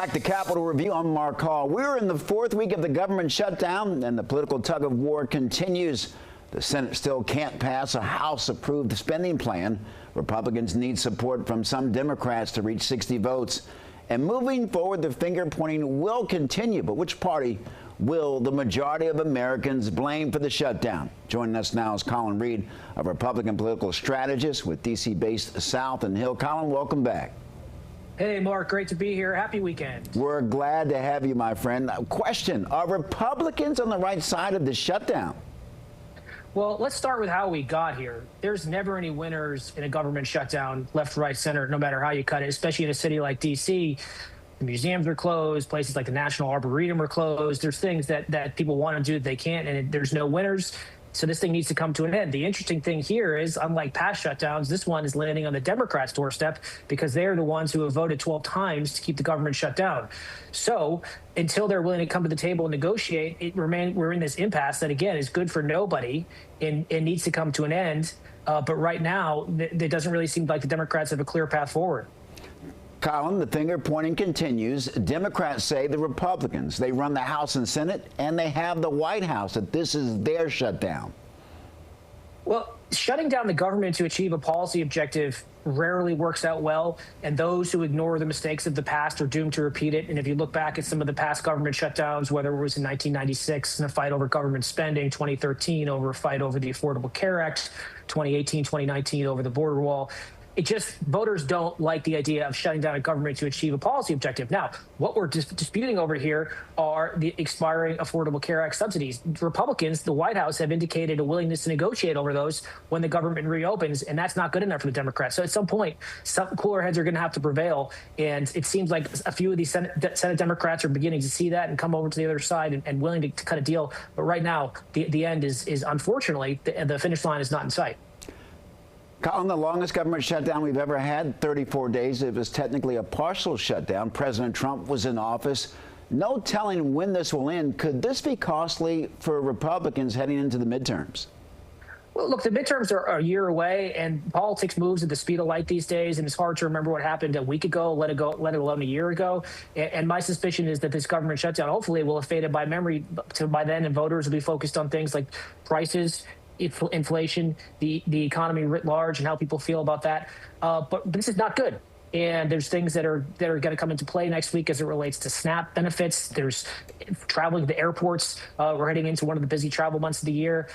back to Capitol Review. I'm Mark Hall. We're in the fourth week of the government shutdown, and the political tug of war continues. The Senate still can't pass a House-approved spending plan. Republicans need support from some Democrats to reach 60 votes. And moving forward, the finger-pointing will continue. But which party will the majority of Americans blame for the shutdown? Joining us now is Colin Reed, a Republican political strategist with D.C.-based South and Hill. Colin, welcome back. Hey, Mark, great to be here. Happy weekend. We're glad to have you, my friend. Question, are Republicans on the right side of the shutdown? Well, let's start with how we got here. There's never any winners in a government shutdown, left, right, center, no matter how you cut it, especially in a city like D.C. The museums are closed. Places like the National Arboretum are closed. There's things that people want to do that they can't, and there's no winners. So this thing needs to come to an end. The interesting thing here is, unlike past shutdowns, this one is landing on the Democrats' doorstep because they're the ones who have voted 12 times to keep the government shut down. So until they're willing to come to the table and negotiate, we're in this impasse that, again, is good for nobody and needs to come to an end. But right now, it doesn't really seem like the Democrats have a clear path forward. Colin, the finger pointing continues. Democrats say the Republicans, they run the House and Senate, and they have the White House, that this is their shutdown. Well, shutting down the government to achieve a policy objective rarely works out well, and those who ignore the mistakes of the past are doomed to repeat it. And if you look back at some of the past government shutdowns, whether it was in 1996 in a fight over government spending, 2013 over a fight over the Affordable Care Act, 2018, 2019 over the border wall, voters don't like the idea of shutting down a government to achieve a policy objective. Now, what we're disputing over here are the expiring Affordable Care Act subsidies. Republicans, the White House, have indicated a willingness to negotiate over those when the government reopens, and that's not good enough for the Democrats. So at some point, some cooler heads are going to have to prevail, and it seems like a few of these Senate Democrats are beginning to see that and come over to the other side and willing to cut a deal. But right now, the end is unfortunately, the finish line is not in sight. Colin, the longest government shutdown we've ever had, 34 days. It was technically a partial shutdown. President Trump was in office. No telling when this will end. Could this be costly for Republicans heading into the midterms? Well, look, the midterms are a year away, and politics moves at the speed of light these days, and it's hard to remember what happened a week ago, let alone a year ago. And my suspicion is that this government shutdown hopefully will have faded by memory by then, and voters will be focused on things like prices, inflation, the economy writ large, and how people feel about that. But this is not good. And there's things that are going to come into play next week as it relates to SNAP benefits. There's traveling to the airports. We're heading into one of the busy travel months of the year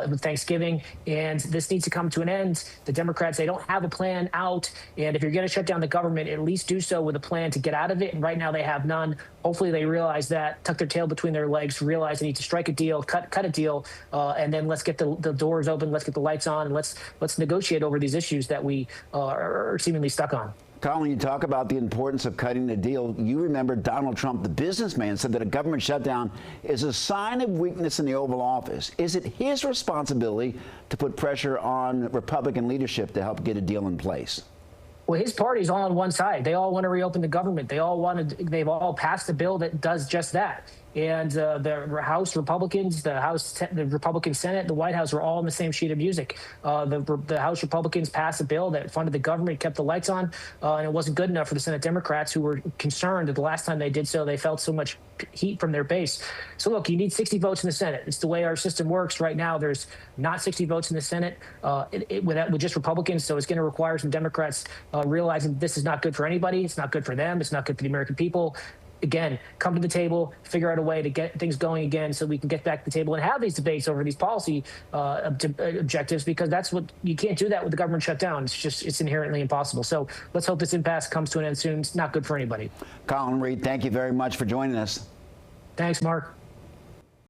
with Thanksgiving, and this needs to come to an end. The Democrats, they don't have a plan out, and if you're going to shut down the government, at least do so with a plan to get out of it. And right now they have none. Hopefully they realize that, tuck their tail between their legs, realize they need to strike a deal, cut a deal, and then let's get the doors open, let's get the lights on, and let's negotiate over these issues that we are seemingly stuck on. Colin, you talk about the importance of cutting the deal. You remember Donald Trump, the businessman, said that a government shutdown is a sign of weakness in the Oval Office. Is it his responsibility to put pressure on Republican leadership to help get a deal in place? Well, his party's all on one side. They all want to reopen the government. They've all passed a bill that does just that. And the House Republicans, the Republican Senate, the White House are all on the same sheet of music. The House Republicans passed a bill that funded the government, kept the lights on, and it wasn't good enough for the Senate Democrats, who were concerned that the last time they did so, they felt so much heat from their base. So look, you need 60 votes in the Senate. It's the way our system works right now. There's not 60 votes in the Senate with just Republicans, so it's going to require some Democrats realizing this is not good for anybody. It's not good for them. It's not good for the American people. Again, come to the table, figure out a way to get things going again so we can get back to the table and have these debates over these policy objectives, because you can't do that with the government shutdown. It's inherently impossible. So let's hope this impasse comes to an end soon. It's not good for anybody. Colin Reed, thank you very much for joining us. Thanks, Mark.